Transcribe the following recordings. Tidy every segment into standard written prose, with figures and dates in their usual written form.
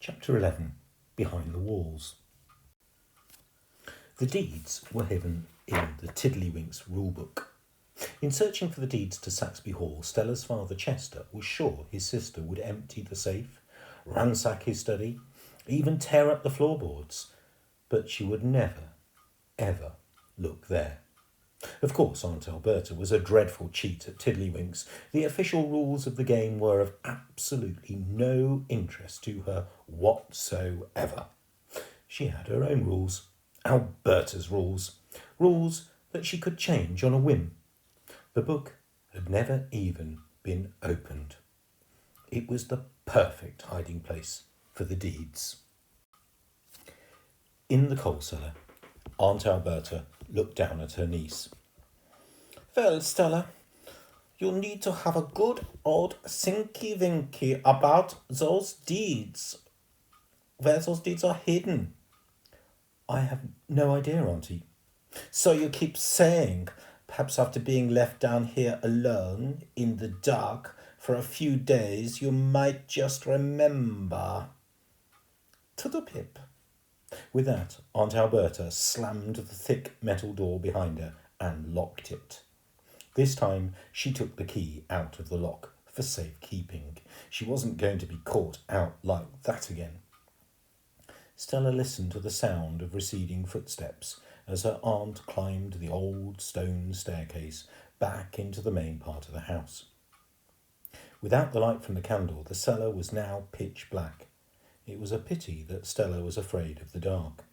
Chapter 11. Behind the Walls. The deeds were hidden in the Tiddlywinks rulebook. In searching for the deeds to Saxby Hall, Stella's father Chester was sure his sister would empty the safe, ransack his study, even tear up the floorboards, but she would never, ever look there. Of course, Aunt Alberta was a dreadful cheat at Tiddlywinks. The official rules of the game were of absolutely no interest to her whatsoever. She had her own rules, Alberta's rules, rules that she could change on a whim. The book had never even been opened. It was the perfect hiding place for the deeds. In the coal cellar, Aunt Alberta looked down at her niece. "Well, Stella, you need to have a good old thinky-winky about those deeds, where those deeds are hidden." "I have no idea, Auntie." "So you keep saying, perhaps after being left down here alone in the dark for a few days, you might just remember." To the pip. With that, Aunt Alberta slammed the thick metal door behind her and locked it. This time she took the key out of the lock for safekeeping. She wasn't going to be caught out like that again. Stella listened to the sound of receding footsteps as her aunt climbed the old stone staircase back into the main part of the house. Without the light from the candle, the cellar was now pitch black. It was a pity that Stella was afraid of the dark.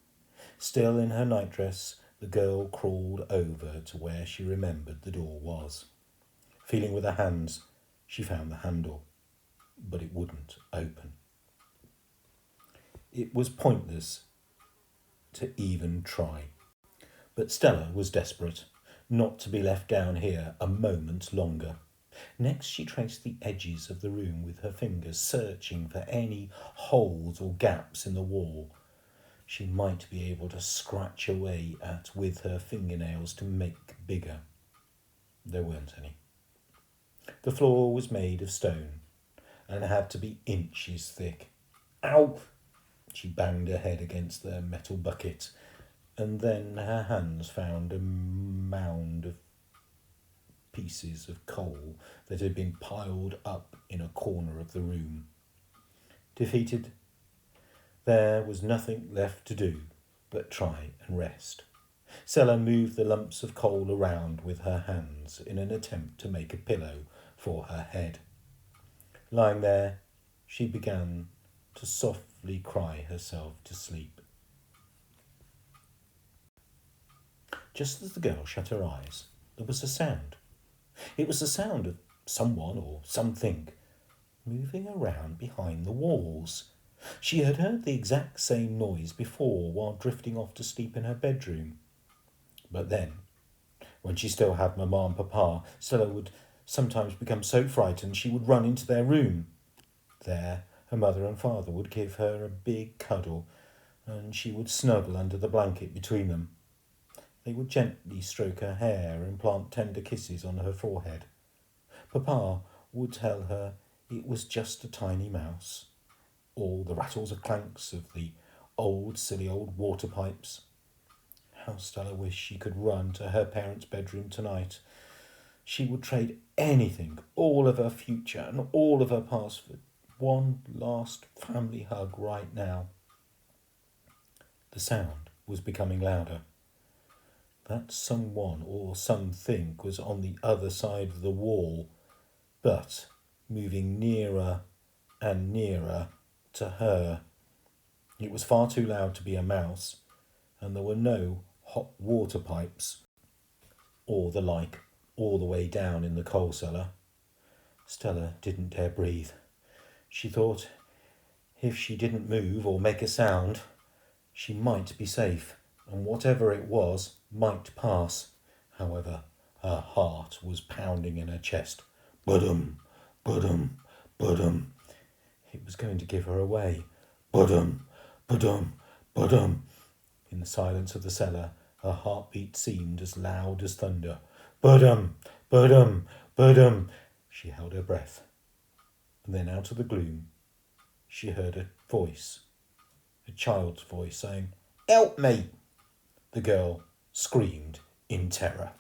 Still in her nightdress, the girl crawled over to where she remembered the door was. Feeling with her hands, she found the handle, but it wouldn't open. It was pointless to even try. But Stella was desperate, not to be left down here a moment longer. Next she traced the edges of the room with her fingers, searching for any holes or gaps in the wall she might be able to scratch away at with her fingernails to make bigger. There weren't any. The floor was made of stone and had to be inches thick. Ow! She banged her head against the metal bucket, and then her hands found a mound of pieces of coal that had been piled up in a corner of the room. Defeated, there was nothing left to do but try and rest. Stella moved the lumps of coal around with her hands in an attempt to make a pillow for her head. Lying there, she began to softly cry herself to sleep. Just as the girl shut her eyes, there was a sound. It was the sound of someone or something moving around behind the walls. She had heard the exact same noise before while drifting off to sleep in her bedroom. But then, when she still had Mamma and Papa, Stella would sometimes become so frightened she would run into their room. There, her mother and father would give her a big cuddle, and she would snuggle under the blanket between them. They would gently stroke her hair and plant tender kisses on her forehead. Papa would tell her it was just a tiny mouse, or the rattles and clanks of the silly old water pipes. How Stella wished she could run to her parents' bedroom tonight. She would trade anything, all of her future and all of her past, for one last family hug right now. The sound was becoming louder. That someone or something was on the other side of the wall, but moving nearer and nearer to her. It was far too loud to be a mouse, and there were no hot water pipes or the like all the way down in the coal cellar. Stella didn't dare breathe. She thought if she didn't move or make a sound, she might be safe, and whatever it was might pass. However, her heart was pounding in her chest. Budum, budum, budum. It was going to give her away. Budum, budum, budum. In the silence of the cellar, her heartbeat seemed as loud as thunder. Budum, budum, budum. She held her breath. And then out of the gloom, she heard a voice, a child's voice, saying, "Help me!" The girl screamed in terror.